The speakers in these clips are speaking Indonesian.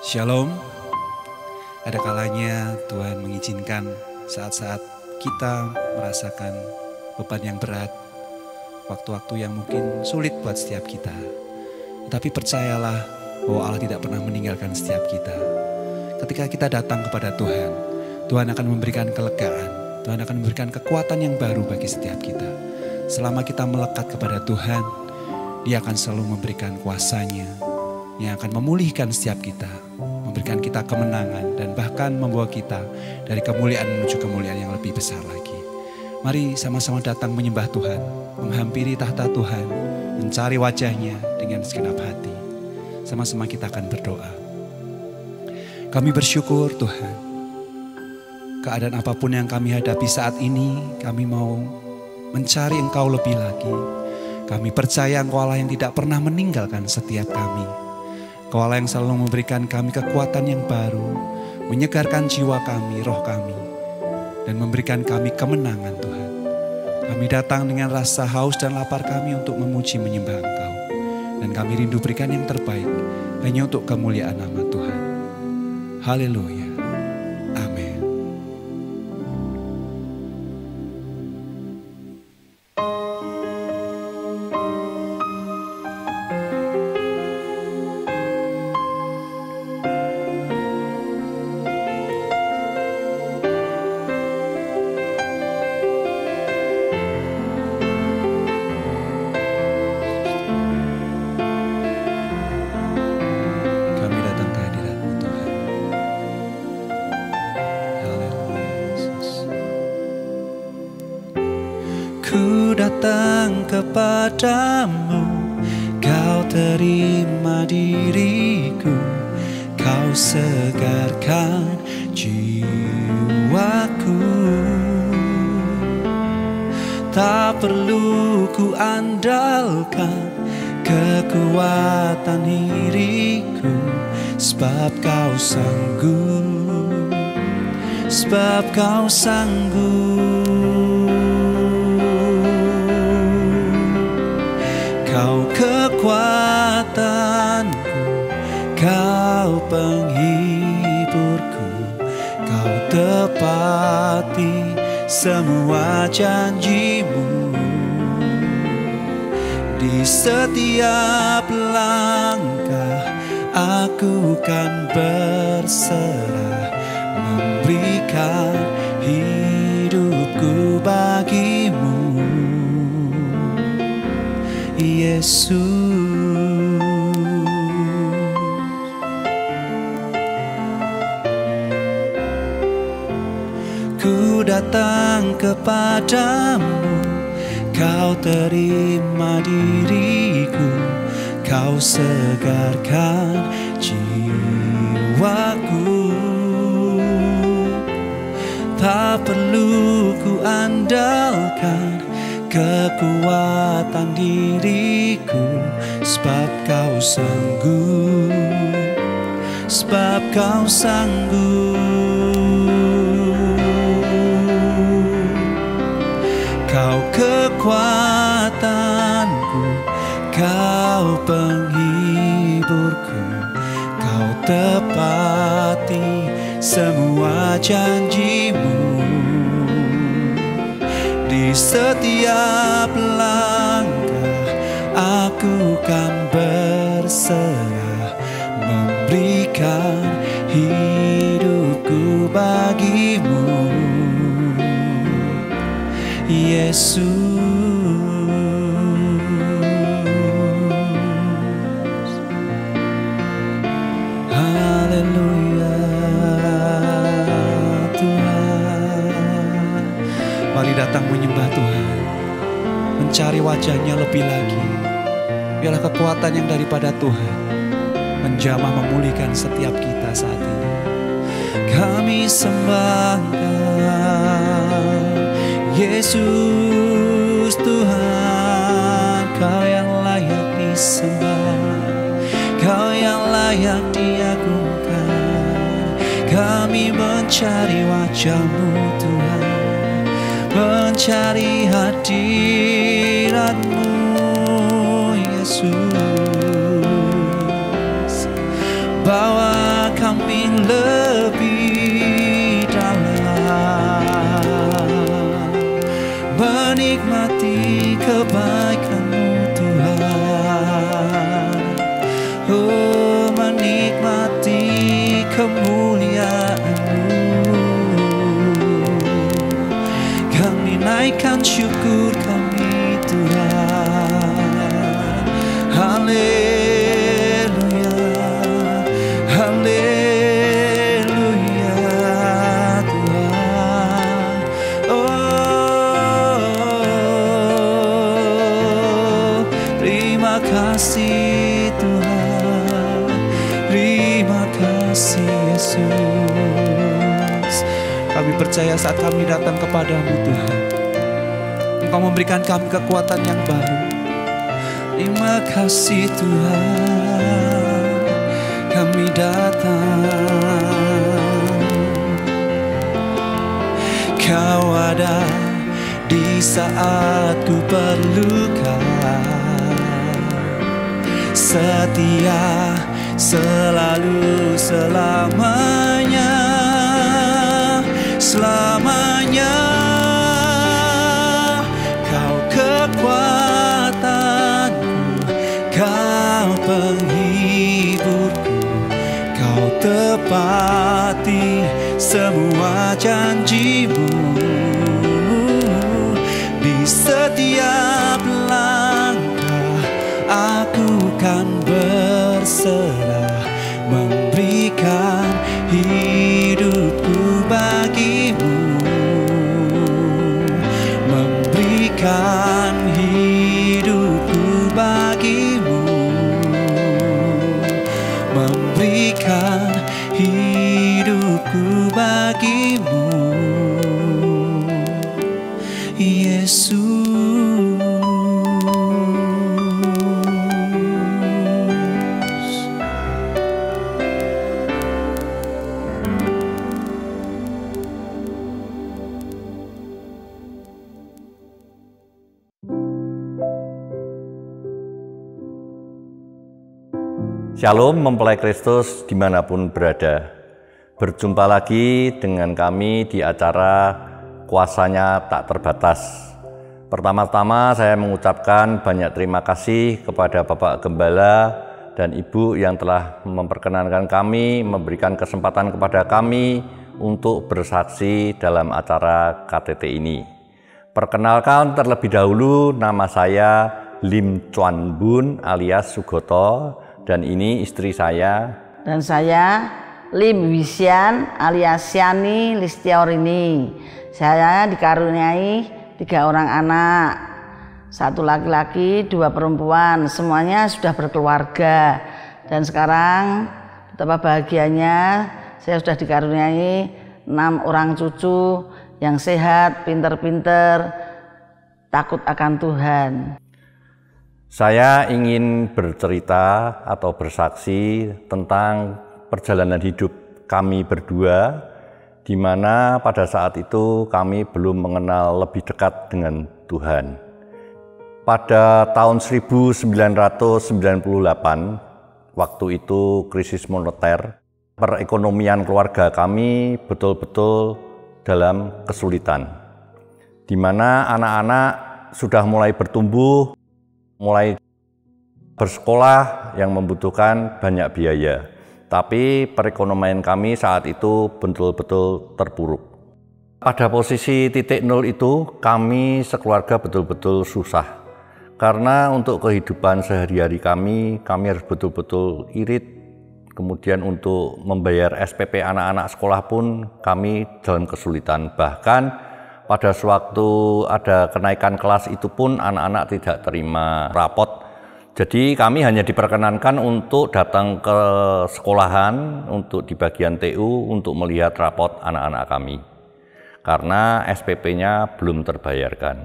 Shalom. Ada kalanya Tuhan mengizinkan saat-saat kita merasakan beban yang berat, waktu-waktu yang mungkin sulit buat setiap kita. Tetapi percayalah bahwa Allah tidak pernah meninggalkan setiap kita. Ketika kita datang kepada Tuhan, Tuhan akan memberikan kelegaan, Tuhan akan memberikan kekuatan yang baru bagi setiap kita. Selama kita melekat kepada Tuhan, Dia akan selalu memberikan kuasa-Nya yang akan memulihkan setiap kita, memberikan kita kemenangan dan bahkan membawa kita dari kemuliaan menuju kemuliaan yang lebih besar lagi. Mari sama-sama datang menyembah Tuhan, menghampiri tahta Tuhan, mencari wajah-Nya dengan segenap hati. Sama-sama kita akan berdoa. Kami bersyukur Tuhan, keadaan apapun yang kami hadapi saat ini, kami mau mencari Engkau lebih lagi. Kami percaya Engkau Allah yang tidak pernah meninggalkan setiap kami. Engkau Allah yang selalu memberikan kami kekuatan yang baru, menyegarkan jiwa kami, roh kami, dan memberikan kami kemenangan Tuhan. Kami datang dengan rasa haus dan lapar kami untuk memuji menyembah Engkau. Dan kami rindu berikan yang terbaik hanya untuk kemuliaan nama Tuhan. Haleluya. Amin. Ku datang kepadamu, Kau terima diriku, Kau segarkan jiwaku. Tak perlu ku andalkan kekuatan diriku, sebab Kau sanggup, sebab Kau sanggup. Kau kekuatanku, Kau penghiburku, Kau tepati semua janji-Mu. Di setiap langkah aku kan berserah, memberikan hidupku bagi-Mu, Yesus. Ku datang kepadamu, Kau terima diriku, Kau segarkan jiwaku. Tak perlu ku andalkan kekuatan diriku, sebab Kau sanggup, sebab Kau sanggup. Kau kekuatanku, Kau penghiburku, Kau tepati semua janji-Mu. Di setiap langkah aku kan berserah, memberikan hidupku bagi-Mu, Yesus. Haleluya Tuhan. Mari datang menyembah Tuhan, mencari wajah-Nya lebih lagi. Biarlah kekuatan yang daripada Tuhan menjamah memulihkan setiap kita saat ini. Kami sembahkan Yesus Tuhan, Kau yang layak disembah, Kau yang layak diagungkan. Kami mencari wajah-Mu Tuhan, mencari hadirat-Mu Yesus. bawa kami lebih dalam, menikmati kebaikan-Mu Tuhan. Oh, menikmati kemuliaan-Mu. Kami naikkan syukur kami Tuhan. Haleluya, haleluya Tuhan. Oh, terima kasih Tuhan, terima kasih Yesus. Kami percaya saat kami datang kepadamu Tuhan, Engkau memberikan kami kekuatan yang baru. Terima kasih Tuhan, kami datang. Kau ada di saat ku perlukan, setia selalu selamanya, selamanya. Kau kekuatanku, Kau penghiburku, Kau tepati semua janji-Mu. Di setiap langkah aku kan berserah, memberikan hidupku bagi-Mu, memberikan hidupku bagi-Mu, memberikan hidupku bagi-Mu, Yesus. Shalom mempelai Kristus dimanapun berada. Berjumpa lagi dengan kami di acara Kuasanya Tak Terbatas. Pertama-tama saya mengucapkan banyak terima kasih kepada Bapak Gembala dan Ibu yang telah memperkenankan kami, memberikan kesempatan kepada kami untuk bersaksi dalam acara KTT ini. Perkenalkan terlebih dahulu, nama saya Lim Chuan Bun alias Sugoto, dan ini istri saya. Dan saya Lim Wisian alias Siani Listiaurini. Saya dikaruniai 3 orang anak, 1 laki-laki, 2 perempuan. Semuanya sudah berkeluarga. Dan sekarang betapa bahagianya saya sudah dikaruniai 6 orang cucu yang sehat, pinter-pinter, takut akan Tuhan. Saya ingin bercerita atau bersaksi tentang perjalanan hidup kami berdua, di mana pada saat itu kami belum mengenal lebih dekat dengan Tuhan. Pada tahun 1998, waktu itu krisis moneter, perekonomian keluarga kami betul-betul dalam kesulitan, di mana anak-anak sudah mulai bertumbuh, mulai bersekolah yang membutuhkan banyak biaya. Tapi perekonomian kami saat itu betul-betul terpuruk. Pada posisi titik nol itu kami sekeluarga betul-betul susah. Karena untuk kehidupan sehari-hari kami harus betul-betul irit. Kemudian untuk membayar SPP anak-anak sekolah pun kami dalam kesulitan. Bahkan pada sewaktu ada kenaikan kelas itu pun anak-anak tidak terima rapot. Jadi kami hanya diperkenankan untuk datang ke sekolahan untuk di bagian TU untuk melihat rapot anak-anak kami. Karena SPP-nya belum terbayarkan.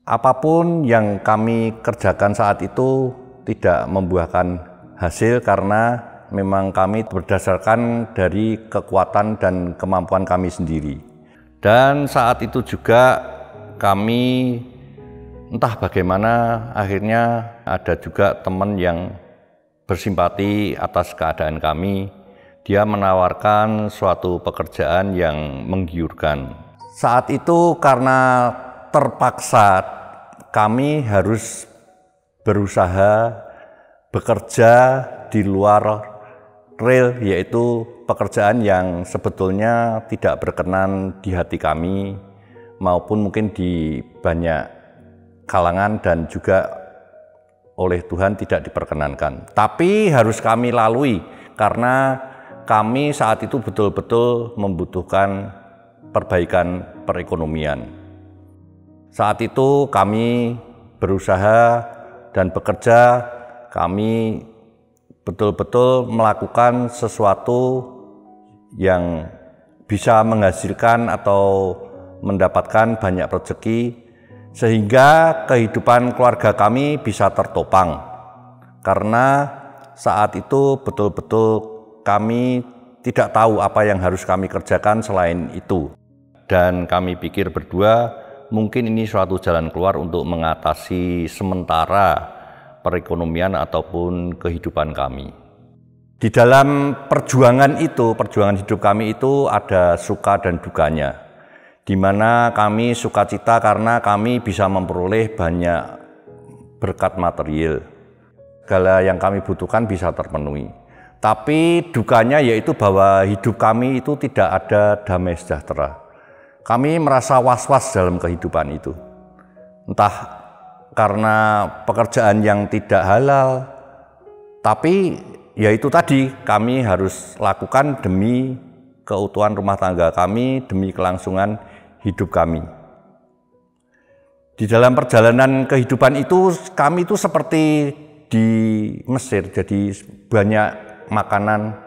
Apapun yang kami kerjakan saat itu tidak membuahkan hasil karena memang kami berdasarkan dari kekuatan dan kemampuan kami sendiri. Dan saat itu juga kami entah bagaimana akhirnya ada juga teman yang bersimpati atas keadaan kami. Dia menawarkan suatu pekerjaan yang menggiurkan. Saat itu karena terpaksa kami harus berusaha bekerja di luar rel, yaitu pekerjaan yang sebetulnya tidak berkenan di hati kami maupun mungkin di banyak kalangan dan juga oleh Tuhan tidak diperkenankan. Tapi harus kami lalui karena kami saat itu betul-betul membutuhkan perbaikan perekonomian. Saat itu kami berusaha dan bekerja, kami betul-betul melakukan sesuatu yang bisa menghasilkan atau mendapatkan banyak rezeki sehingga kehidupan keluarga kami bisa tertopang. Karena saat itu betul-betul kami tidak tahu apa yang harus kami kerjakan selain itu. Dan kami pikir berdua mungkin ini suatu jalan keluar untuk mengatasi sementara perekonomian ataupun kehidupan kami. Di dalam perjuangan itu, perjuangan hidup kami itu ada suka dan dukanya, di mana kami sukacita karena kami bisa memperoleh banyak berkat material. Segala yang kami butuhkan bisa terpenuhi. Tapi dukanya yaitu bahwa hidup kami itu tidak ada damai sejahtera. Kami merasa was-was dalam kehidupan itu. Entah karena pekerjaan yang tidak halal, tapi ya itu tadi kami harus lakukan demi keutuhan rumah tangga kami, demi kelangsungan hidup kami. Di dalam perjalanan kehidupan itu kami itu seperti di Mesir, jadi banyak makanan,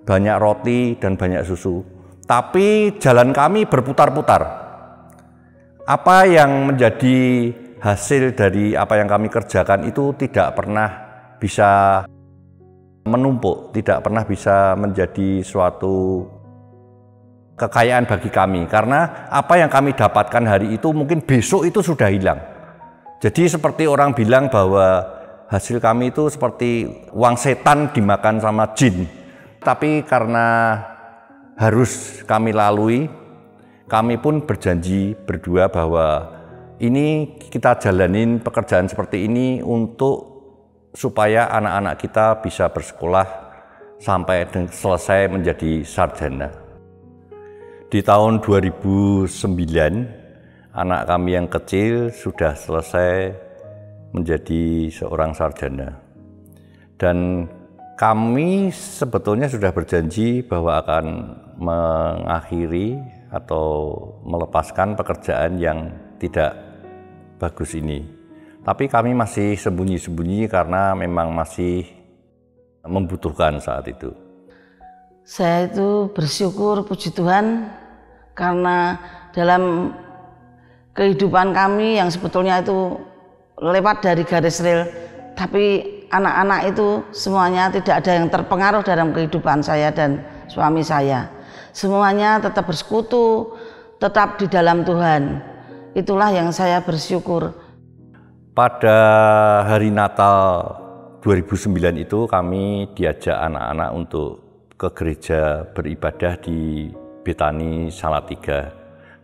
banyak roti dan banyak susu. Tapi jalan kami berputar-putar. Apa yang menjadi hasil dari apa yang kami kerjakan itu tidak pernah bisa menumpuk, tidak pernah bisa menjadi suatu kekayaan bagi kami. Karena apa yang kami dapatkan hari itu mungkin besok itu sudah hilang. Jadi seperti orang bilang bahwa hasil kami itu seperti uang setan dimakan sama jin. Tapi karena harus kami lalui, kami pun berjanji berdua bahwa ini kita jalanin pekerjaan seperti ini untuk supaya anak-anak kita bisa bersekolah sampai selesai menjadi sarjana. Di tahun 2009, anak kami yang kecil sudah selesai menjadi seorang sarjana. Dan kami sebetulnya sudah berjanji bahwa akan mengakhiri atau melepaskan pekerjaan yang tidak bagus ini. Tapi kami masih sembunyi-sembunyi karena memang masih membutuhkan saat itu. Saya itu bersyukur, puji Tuhan, karena dalam kehidupan kami yang sebetulnya itu lewat dari garis rel, tapi anak-anak itu semuanya tidak ada yang terpengaruh dalam kehidupan saya dan suami saya. Semuanya tetap bersekutu, tetap di dalam Tuhan. Itulah yang saya bersyukur. Pada hari Natal 2009 itu kami diajak anak-anak untuk ke gereja beribadah di Betani Salatiga.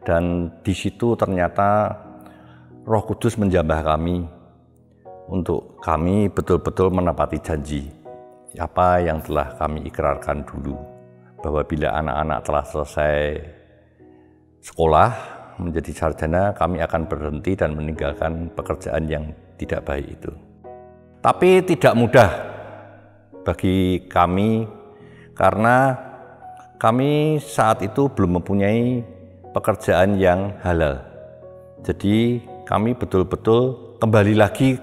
Dan di situ ternyata Roh Kudus menjamah kami untuk kami betul-betul menepati janji apa yang telah kami ikrarkan dulu, bahwa bila anak-anak telah selesai sekolah menjadi sarjana, kami akan berhenti dan meninggalkan pekerjaan yang tidak baik itu. Tapi tidak mudah bagi kami karena kami saat itu belum mempunyai pekerjaan yang halal. Jadi kami betul-betul kembali lagi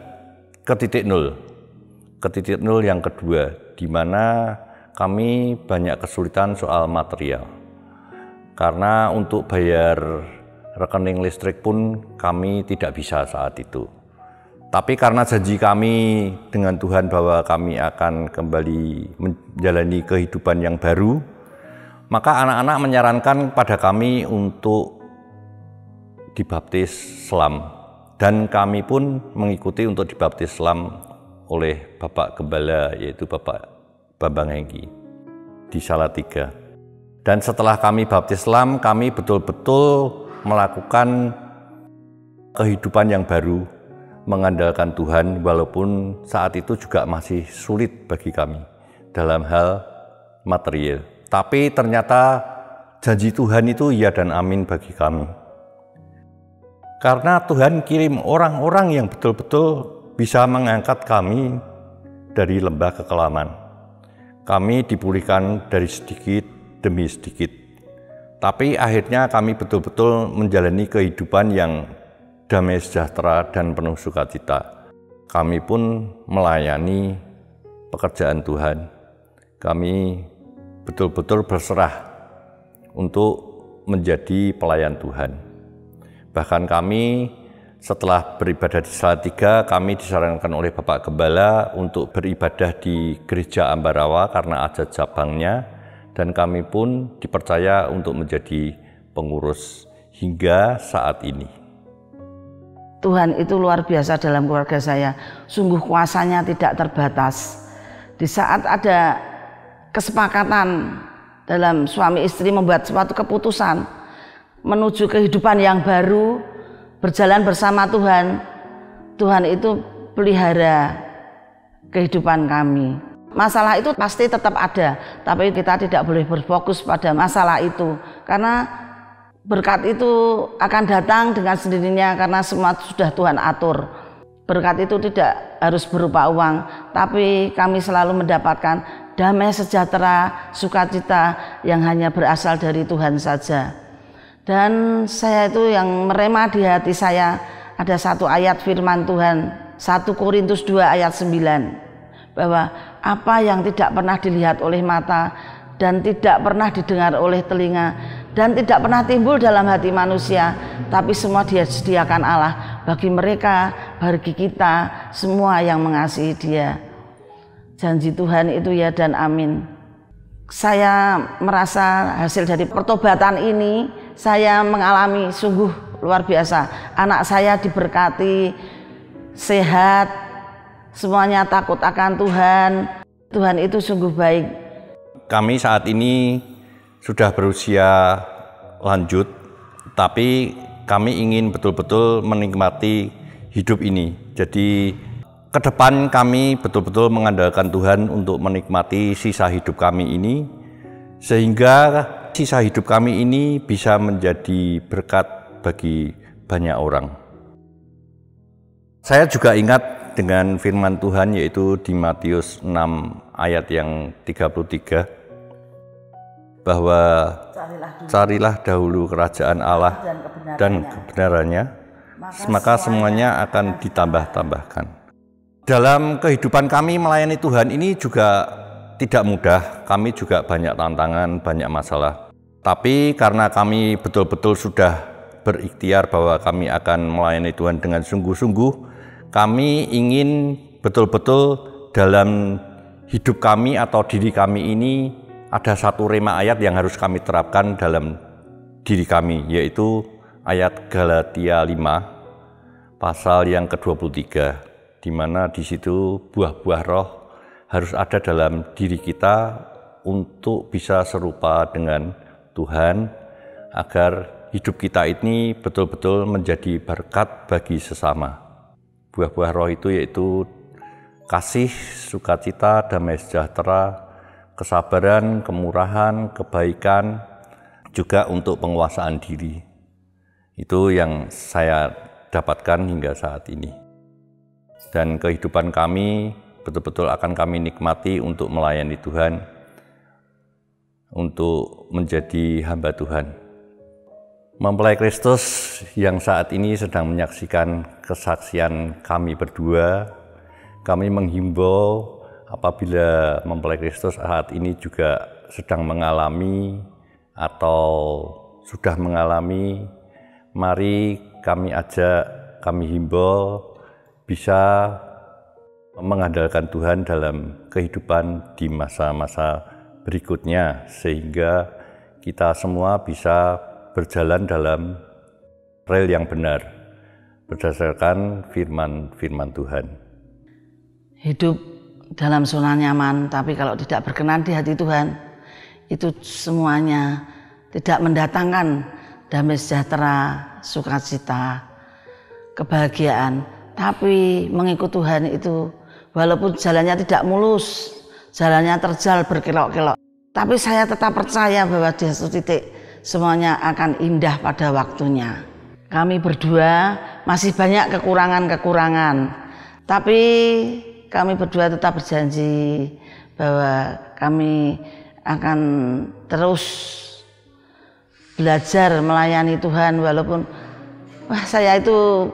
ke titik nol yang kedua, di mana kami banyak kesulitan soal material. Karena untuk bayar rekening listrik pun kami tidak bisa saat itu. Tapi karena janji kami dengan Tuhan bahwa kami akan kembali menjalani kehidupan yang baru, maka anak-anak menyarankan pada kami untuk dibaptis Islam. Dan kami pun mengikuti untuk dibaptis Islam oleh Bapak Gembala, yaitu Bapak Bambang Hengki di Salatiga. Dan setelah kami baptis Islam, kami betul-betul melakukan kehidupan yang baru, mengandalkan Tuhan, walaupun saat itu juga masih sulit bagi kami dalam hal material. Tapi ternyata janji Tuhan itu ya dan amin bagi kami. Karena Tuhan kirim orang-orang yang betul-betul bisa mengangkat kami dari lembah kekelaman. Kami dipulihkan dari sedikit demi sedikit. Tapi akhirnya kami betul-betul menjalani kehidupan yang damai sejahtera dan penuh sukacita. Kami pun melayani pekerjaan Tuhan. Kami betul-betul berserah untuk menjadi pelayan Tuhan. Bahkan kami setelah beribadah di Salatiga, kami disarankan oleh Bapak Gembala untuk beribadah di Gereja Ambarawa karena ada cabangnya, dan kami pun dipercaya untuk menjadi pengurus hingga saat ini. Tuhan itu luar biasa dalam keluarga saya, sungguh kuasanya tidak terbatas. Di saat ada kesepakatan dalam suami istri membuat suatu keputusan menuju kehidupan yang baru, berjalan bersama Tuhan, Tuhan itu pelihara kehidupan kami. Masalah itu pasti tetap ada, tapi kita tidak boleh berfokus pada masalah itu, karena berkat itu akan datang dengan sendirinya karena semua sudah Tuhan atur. Berkat itu tidak harus berupa uang, tapi kami selalu mendapatkan damai sejahtera, sukacita yang hanya berasal dari Tuhan saja. Dan saya itu yang merema di hati saya, ada satu ayat firman Tuhan, 1 Korintus 2 ayat 9, bahwa apa yang tidak pernah dilihat oleh mata dan tidak pernah didengar oleh telinga dan tidak pernah timbul dalam hati manusia, tapi semua disediakan Allah bagi mereka, bagi kita semua yang mengasihi Dia. Janji Tuhan itu ya dan amin. Saya merasa hasil dari pertobatan ini, saya mengalami sungguh luar biasa. Anak saya diberkati, sehat, semuanya takut akan Tuhan. Tuhan itu sungguh baik. Kami saat ini sudah berusia lanjut, tapi kami ingin betul-betul menikmati hidup ini. Jadi ke depan kami betul-betul mengandalkan Tuhan untuk menikmati sisa hidup kami ini, sehingga sisa hidup kami ini bisa menjadi berkat bagi banyak orang. Saya juga ingat dengan firman Tuhan, yaitu di Matius 6 ayat yang 33, bahwa carilah dahulu kerajaan Allah dan kebenarannya, maka semuanya akan ditambah-tambahkan. Dalam kehidupan kami melayani Tuhan ini juga tidak mudah, kami juga banyak tantangan, banyak masalah. Tapi karena kami betul-betul sudah berikhtiar bahwa kami akan melayani Tuhan dengan sungguh-sungguh, kami ingin betul-betul dalam hidup kami atau diri kami ini ada satu rema ayat yang harus kami terapkan dalam diri kami, yaitu ayat Galatia 5 pasal yang ke-23, di mana di situ buah-buah roh harus ada dalam diri kita untuk bisa serupa dengan Tuhan, agar hidup kita ini betul-betul menjadi berkat bagi sesama. Buah-buah roh itu yaitu kasih, sukacita, damai sejahtera, kesabaran, kemurahan, kebaikan, juga untuk penguasaan diri. Itu yang saya dapatkan hingga saat ini. Dan kehidupan kami betul-betul akan kami nikmati untuk melayani Tuhan, untuk menjadi hamba Tuhan. Mempelai Kristus yang saat ini sedang menyaksikan kesaksian kami berdua, kami menghimbau apabila mempelai Kristus saat ini juga sedang mengalami atau sudah mengalami, mari kami ajak, kami himbau bisa mengandalkan Tuhan dalam kehidupan di masa-masa berikutnya, sehingga kita semua bisa berjalan dalam rel yang benar berdasarkan firman-firman Tuhan. hidup dalam zona nyaman, tapi kalau tidak berkenan di hati Tuhan, itu semuanya tidak mendatangkan damai sejahtera, sukacita, kebahagiaan. Tapi mengikut Tuhan itu walaupun jalannya tidak mulus, jalannya terjal berkelok-kelok, tapi saya tetap percaya bahwa di satu titik semuanya akan indah pada waktunya. Kami berdua masih banyak kekurangan-kekurangan, tapi kami berdua tetap berjanji bahwa kami akan terus belajar melayani Tuhan walaupun saya itu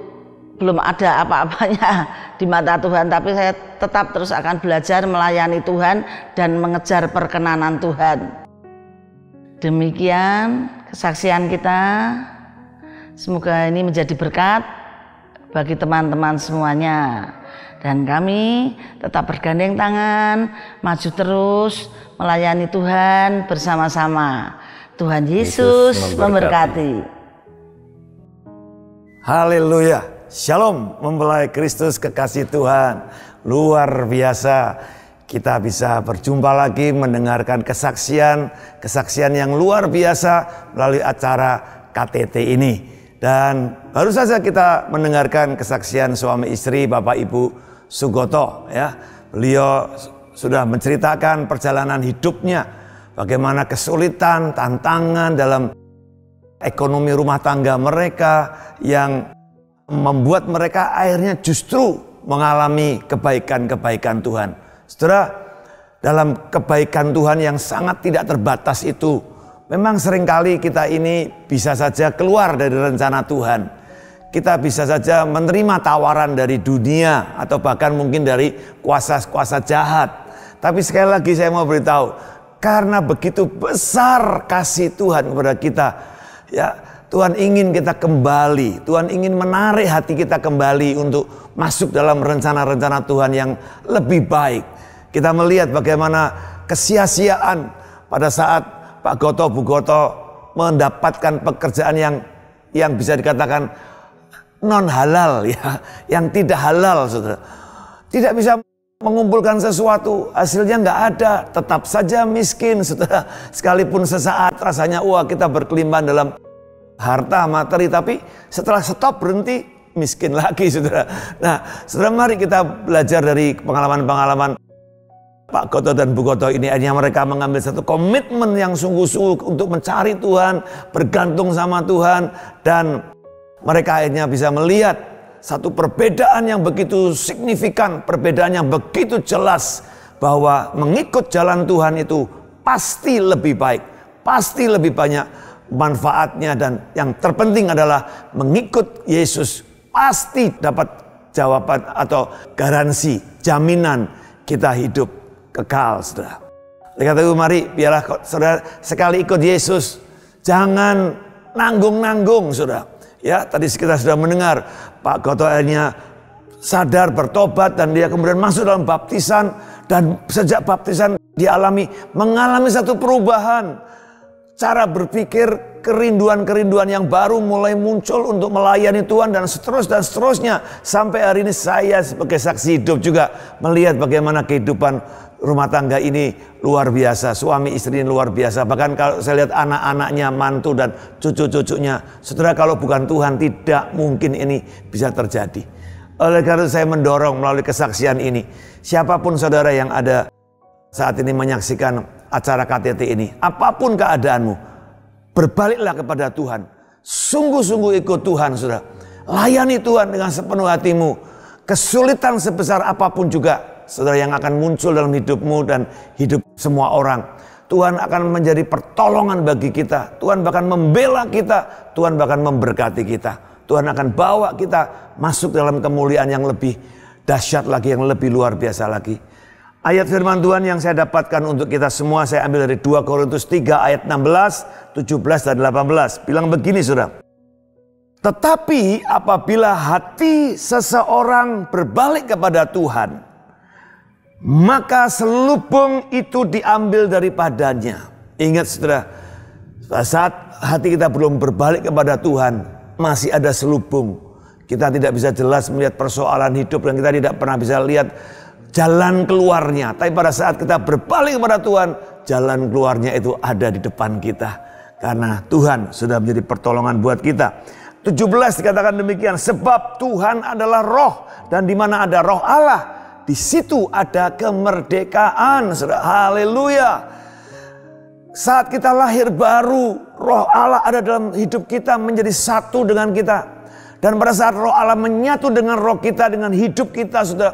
belum ada apa-apanya di mata Tuhan, tapi saya tetap terus akan belajar melayani Tuhan dan mengejar perkenanan Tuhan. Demikian kesaksian kita. Semoga ini menjadi berkat bagi teman-teman semuanya. Dan kami tetap bergandeng tangan, maju terus melayani Tuhan bersama-sama. Tuhan Yesus memberkati. Haleluya. Shalom mempelai Kristus kekasih Tuhan. Luar biasa. Kita bisa berjumpa lagi mendengarkan kesaksian yang luar biasa melalui acara KTT ini. Dan baru saja kita mendengarkan kesaksian suami istri Bapak Ibu Sugoto, ya. Beliau sudah menceritakan perjalanan hidupnya, bagaimana kesulitan, tantangan dalam ekonomi rumah tangga mereka yang membuat mereka akhirnya justru mengalami kebaikan-kebaikan Tuhan. Saudara, dalam kebaikan Tuhan yang sangat tidak terbatas itu, memang seringkali kita ini bisa saja keluar dari rencana Tuhan. Kita bisa saja menerima tawaran dari dunia atau bahkan mungkin dari kuasa-kuasa jahat. Tapi sekali lagi saya mau beritahu, karena begitu besar kasih Tuhan kepada kita, ya, Tuhan ingin kita kembali, Tuhan ingin menarik hati kita kembali untuk masuk dalam rencana-rencana Tuhan yang lebih baik. Kita melihat bagaimana kesia-siaan pada saat Pak Goto, Bu Goto mendapatkan pekerjaan yang bisa dikatakan non halal, ya, yang tidak halal, saudara. Tidak bisa mengumpulkan sesuatu, hasilnya nggak ada, tetap saja miskin, saudara. Sekalipun sesaat rasanya wah kita berkelimpahan dalam harta materi, tapi setelah stop berhenti miskin lagi, saudara. Nah, saudara, mari kita belajar dari pengalaman-pengalaman Pak Goto dan Bu Goto ini. Akhirnya mereka mengambil satu komitmen yang sungguh-sungguh untuk mencari Tuhan, bergantung sama Tuhan, dan mereka akhirnya bisa melihat satu perbedaan yang begitu signifikan, perbedaan yang begitu jelas, bahwa mengikut jalan Tuhan itu pasti lebih baik, pasti lebih banyak manfaatnya, dan yang terpenting adalah mengikut Yesus pasti dapat jawaban atau garansi, jaminan kita hidup kekal, saudara. Kata itu, mari biarlah saudara sekali ikut Yesus, jangan nanggung-nanggung, saudara. Ya, tadi kita sudah mendengar Pak Goto akhirnya sadar, bertobat, dan dia kemudian masuk dalam baptisan, dan sejak baptisan dia mengalami satu perubahan cara berpikir. Kerinduan-kerinduan yang baru mulai muncul untuk melayani Tuhan, dan seterusnya. Sampai hari ini saya sebagai saksi hidup juga melihat bagaimana kehidupan rumah tangga ini luar biasa. Suami istri ini luar biasa. Bahkan kalau saya lihat anak-anaknya, mantu dan cucu-cucunya, saudara, kalau bukan Tuhan tidak mungkin ini bisa terjadi. Oleh karena itu saya mendorong melalui kesaksian ini, siapapun saudara yang ada saat ini menyaksikan acara KTT ini, apapun keadaanmu, berbaliklah kepada Tuhan. Sungguh-sungguh ikut Tuhan, saudara. Layani Tuhan dengan sepenuh hatimu. Kesulitan sebesar apapun juga, saudara, yang akan muncul dalam hidupmu dan hidup semua orang, Tuhan akan menjadi pertolongan bagi kita. Tuhan bahkan membela kita. Tuhan bahkan memberkati kita. Tuhan akan bawa kita masuk dalam kemuliaan yang lebih dahsyat lagi, yang lebih luar biasa lagi. Ayat firman Tuhan yang saya dapatkan untuk kita semua, saya ambil dari 2 Korintus 3 ayat 16, 17 dan 18. Bilang begini, saudara. Tetapi apabila hati seseorang berbalik kepada Tuhan, maka selubung itu diambil daripadanya. Ingat, saudara, saat hati kita belum berbalik kepada Tuhan, masih ada selubung. Kita tidak bisa jelas melihat persoalan hidup, dan kita tidak pernah bisa lihat jalan keluarnya. Tapi pada saat kita berbalik kepada Tuhan, jalan keluarnya itu ada di depan kita. Karena Tuhan sudah menjadi pertolongan buat kita. 17 dikatakan demikian, sebab Tuhan adalah roh, dan di mana ada roh Allah, di situ ada kemerdekaan. Haleluya. Saat kita lahir baru, roh Allah ada dalam hidup kita, menjadi satu dengan kita. Dan pada saat roh Allah menyatu dengan roh kita, dengan hidup kita, sudah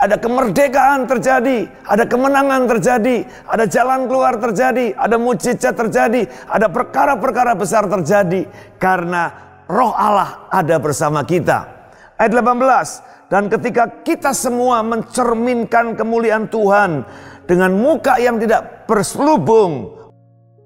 ada kemerdekaan terjadi, ada kemenangan terjadi, ada jalan keluar terjadi, ada mujizat terjadi, ada perkara-perkara besar terjadi. Karena roh Allah ada bersama kita. Ayat 18, dan ketika kita semua mencerminkan kemuliaan Tuhan dengan muka yang tidak berselubung,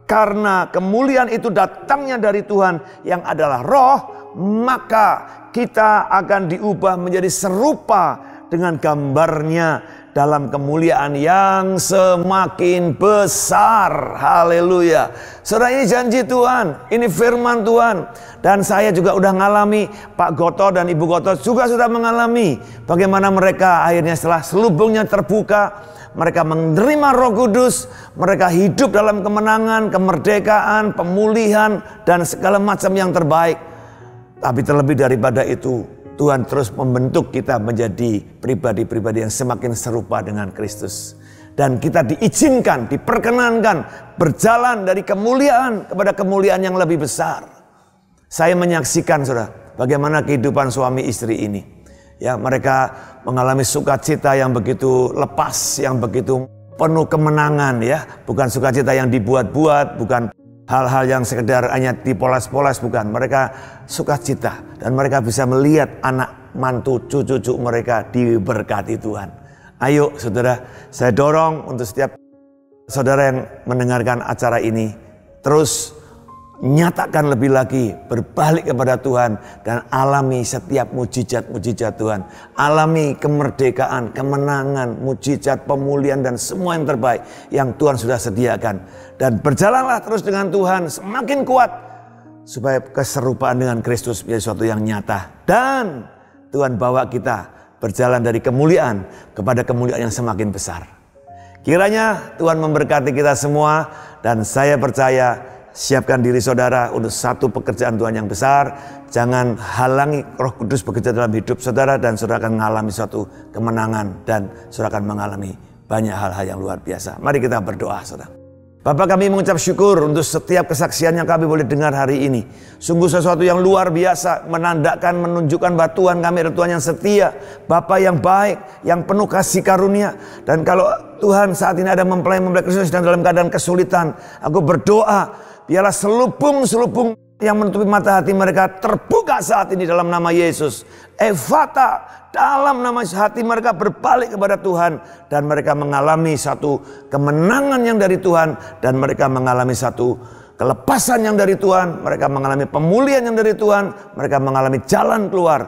karena kemuliaan itu datangnya dari Tuhan yang adalah roh, maka kita akan diubah menjadi serupa dengan gambarnya dalam kemuliaan yang semakin besar. Haleluya. Saudara, ini janji Tuhan, ini firman Tuhan. Dan saya juga udah ngalami, Pak Goto dan Ibu Goto juga sudah mengalami bagaimana mereka akhirnya setelah selubungnya terbuka, mereka menerima Roh Kudus, mereka hidup dalam kemenangan, kemerdekaan, pemulihan, dan segala macam yang terbaik. Tapi terlebih daripada itu, Tuhan terus membentuk kita menjadi pribadi-pribadi yang semakin serupa dengan Kristus. Dan kita diizinkan, diperkenankan berjalan dari kemuliaan kepada kemuliaan yang lebih besar. Saya menyaksikan, saudara, bagaimana kehidupan suami istri ini. Ya, mereka mengalami sukacita yang begitu lepas, yang begitu penuh kemenangan, ya. Bukan sukacita yang dibuat-buat, bukan hal-hal yang sekedar hanya dipoles-poles, bukan. Mereka sukacita dan mereka bisa melihat anak mantu cucu-cucu mereka diberkati Tuhan. Ayo saudara, saya dorong untuk setiap saudara yang mendengarkan acara ini, terus nyatakan lebih lagi, berbalik kepada Tuhan dan alami setiap mujizat-mujizat Tuhan. Alami kemerdekaan, kemenangan, mujizat, pemulihan dan semua yang terbaik yang Tuhan sudah sediakan. Dan berjalanlah terus dengan Tuhan semakin kuat supaya keserupaan dengan Kristus menjadi sesuatu yang nyata. Dan Tuhan bawa kita berjalan dari kemuliaan kepada kemuliaan yang semakin besar. Kiranya Tuhan memberkati kita semua, dan saya percaya siapkan diri saudara untuk satu pekerjaan Tuhan yang besar. Jangan halangi Roh Kudus bekerja dalam hidup saudara, dan saudara akan mengalami suatu kemenangan, dan saudara akan mengalami banyak hal-hal yang luar biasa. Mari kita berdoa, saudara. Bapa, kami mengucap syukur untuk setiap kesaksian yang kami boleh dengar hari ini. Sungguh sesuatu yang luar biasa, menandakan, menunjukkan bahwa Tuhan kami adalah Tuhan yang setia, Bapa yang baik, yang penuh kasih karunia. Dan kalau Tuhan saat ini ada mempelai-mempelai Kristus dan dalam keadaan kesulitan, aku berdoa, biarlah selubung-selubung yang menutupi mata hati mereka terbuka saat ini dalam nama Yesus. Efata, dalam nama hati mereka berbalik kepada Tuhan, dan mereka mengalami satu kemenangan yang dari Tuhan, dan mereka mengalami satu kelepasan yang dari Tuhan, mereka mengalami pemulihan yang dari Tuhan, mereka mengalami jalan keluar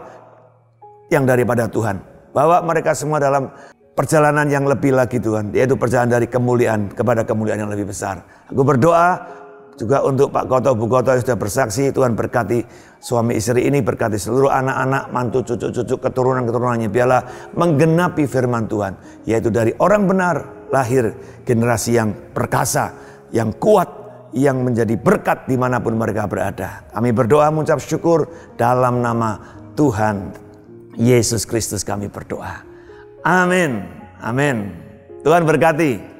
yang daripada Tuhan. Bawa mereka semua dalam perjalanan yang lebih lagi Tuhan, yaitu perjalanan dari kemuliaan kepada kemuliaan yang lebih besar. Aku berdoa juga untuk Pak Goto, Bu Goto yang sudah bersaksi. Tuhan berkati suami istri ini, berkati seluruh anak-anak, mantu, cucu-cucu, keturunan-keturunannya. Biarlah menggenapi firman Tuhan, yaitu dari orang benar lahir generasi yang perkasa, yang kuat, yang menjadi berkat dimanapun mereka berada. Kami berdoa mengucap syukur dalam nama Tuhan Yesus Kristus kami berdoa. Amin. Amin. Tuhan berkati.